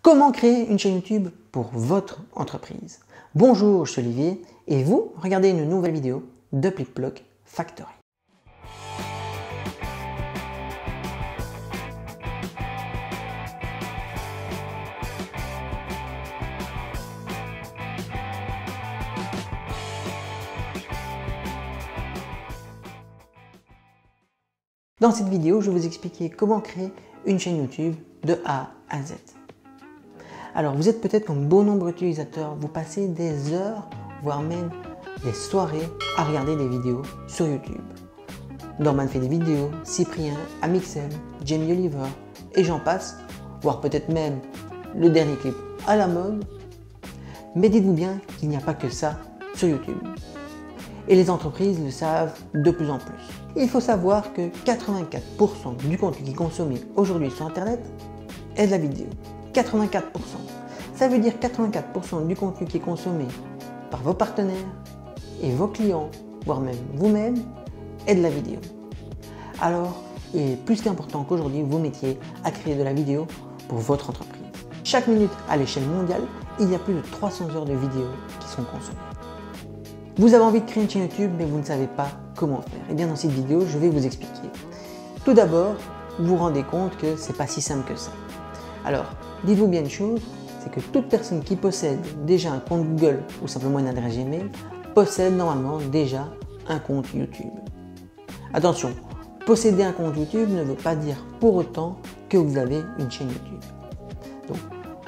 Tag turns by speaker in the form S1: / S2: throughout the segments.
S1: Comment créer une chaîne YouTube pour votre entreprise? Bonjour, je suis Olivier et vous regardez une nouvelle vidéo de PlikPlok Factory. Dans cette vidéo, je vais vous expliquer comment créer une chaîne YouTube de A à Z. Alors, vous êtes peut-être comme bon nombre d'utilisateurs, vous passez des heures, voire même des soirées à regarder des vidéos sur YouTube. Norman fait des vidéos, Cyprien, Amixem, Jamie Oliver, et j'en passe, voire peut-être même le dernier clip à la mode. Mais dites-vous bien qu'il n'y a pas que ça sur YouTube. Et les entreprises le savent de plus en plus. Il faut savoir que 84% du contenu qui est consommé aujourd'hui sur Internet est de la vidéo. 84%. Ça veut dire 84% du contenu qui est consommé par vos partenaires et vos clients, voire même vous-même, est de la vidéo. Alors, il est plus qu'important qu'aujourd'hui vous mettiez à créer de la vidéo pour votre entreprise. Chaque minute à l'échelle mondiale, il y a plus de 300 heures de vidéos qui sont consommées. Vous avez envie de créer une chaîne YouTube, mais vous ne savez pas comment faire. Et bien dans cette vidéo, je vais vous expliquer. Tout d'abord, vous vous rendez compte que c'est pas si simple que ça. Alors, dites-vous bien une chose, c'est que toute personne qui possède déjà un compte Google ou simplement une adresse Gmail possède normalement déjà un compte YouTube. Attention, posséder un compte YouTube ne veut pas dire pour autant que vous avez une chaîne YouTube. Donc,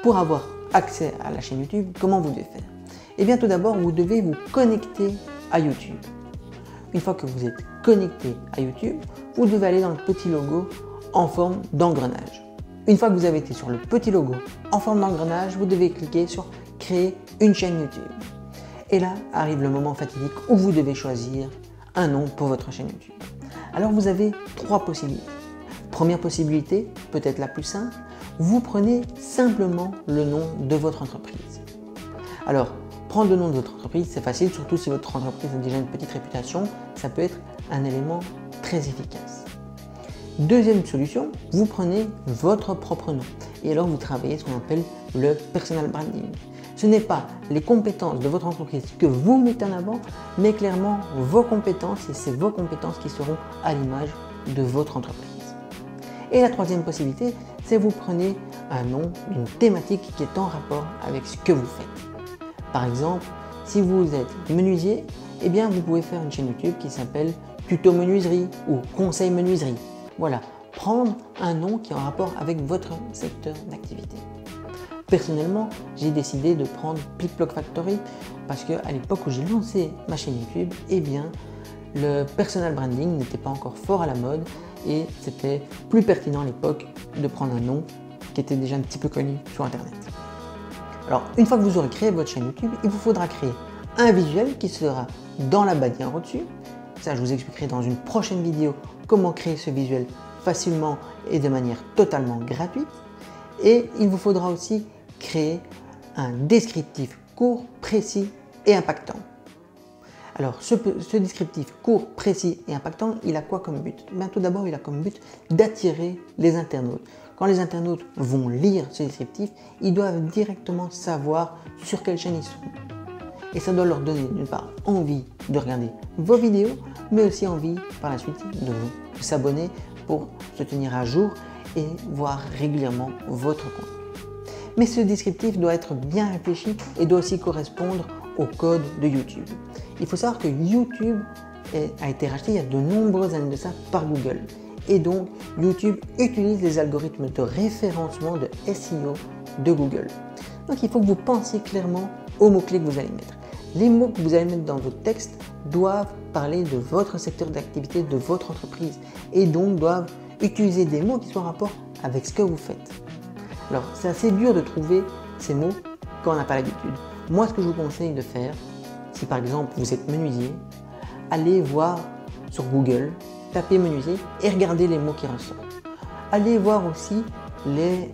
S1: pour avoir accès à la chaîne YouTube, comment vous devez faire? Eh bien tout d'abord, vous devez vous connecter à YouTube. Une fois que vous êtes connecté à YouTube, vous devez aller dans le petit logo en forme d'engrenage. Une fois que vous avez été sur le petit logo en forme d'engrenage, vous devez cliquer sur Créer une chaîne YouTube. Et là arrive le moment fatidique où vous devez choisir un nom pour votre chaîne YouTube. Alors vous avez trois possibilités. Première possibilité, peut-être la plus simple, vous prenez simplement le nom de votre entreprise. Alors, prendre le nom de votre entreprise, c'est facile, surtout si votre entreprise a déjà une petite réputation, ça peut être un élément très efficace. Deuxième solution, vous prenez votre propre nom et alors vous travaillez ce qu'on appelle le personal branding. Ce n'est pas les compétences de votre entreprise que vous mettez en avant, mais clairement vos compétences et c'est vos compétences qui seront à l'image de votre entreprise. Et la troisième possibilité, c'est vous prenez un nom d'une thématique qui est en rapport avec ce que vous faites. Par exemple, si vous êtes menuisier, eh bien vous pouvez faire une chaîne YouTube qui s'appelle Tuto menuiserie ou Conseil menuiserie. Voilà, prendre un nom qui est en rapport avec votre secteur d'activité. Personnellement, j'ai décidé de prendre PlikPlok Factory parce qu'à l'époque où j'ai lancé ma chaîne YouTube, eh bien le personal branding n'était pas encore fort à la mode et c'était plus pertinent à l'époque de prendre un nom qui était déjà un petit peu connu sur Internet. Alors, une fois que vous aurez créé votre chaîne YouTube, il vous faudra créer un visuel qui sera dans la bannière au-dessus. Ça, je vous expliquerai dans une prochaine vidéo comment créer ce visuel facilement et de manière totalement gratuite. Et il vous faudra aussi créer un descriptif court, précis et impactant. Alors, ce descriptif court, précis et impactant, il a quoi comme but? Bien, tout d'abord, il a comme but d'attirer les internautes. Quand les internautes vont lire ce descriptif, ils doivent directement savoir sur quelle chaîne ils sont. Et ça doit leur donner d'une part envie de regarder vos vidéos, mais aussi envie par la suite de s'abonner pour se tenir à jour et voir régulièrement votre contenu. Mais ce descriptif doit être bien réfléchi et doit aussi correspondre au code de YouTube. Il faut savoir que YouTube a été racheté il y a de nombreuses années de ça par Google. Et donc, YouTube utilise les algorithmes de référencement de SEO de Google. Donc, il faut que vous pensiez clairement aux mots-clés que vous allez mettre. Les mots que vous allez mettre dans votre texte doivent parler de votre secteur d'activité, de votre entreprise. Et donc, doivent utiliser des mots qui soient en rapport avec ce que vous faites. Alors, c'est assez dur de trouver ces mots quand on n'a pas l'habitude. Moi, ce que je vous conseille de faire, si par exemple vous êtes menuisier, allez voir sur Google, tapez menuisier et regardez les mots qui ressortent. Allez voir aussi les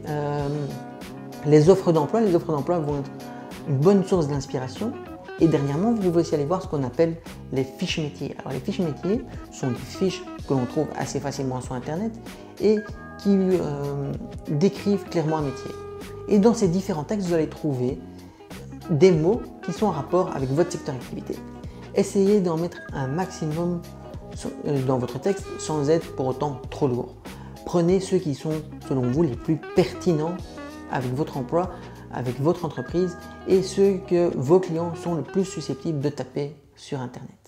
S1: offres d'emploi. Les offres d'emploi vont être une bonne source d'inspiration. Et dernièrement, vous pouvez aussi aller voir ce qu'on appelle les fiches métiers. Alors les fiches métiers sont des fiches que l'on trouve assez facilement sur Internet et qui décrivent clairement un métier. Et dans ces différents textes, vous allez trouver des mots qui sont en rapport avec votre secteur d'activité. Essayez d'en mettre un maximum dans votre texte sans être pour autant trop lourd. Prenez ceux qui sont, selon vous, les plus pertinents avec votre emploi, avec votre entreprise et ceux que vos clients sont le plus susceptibles de taper sur Internet.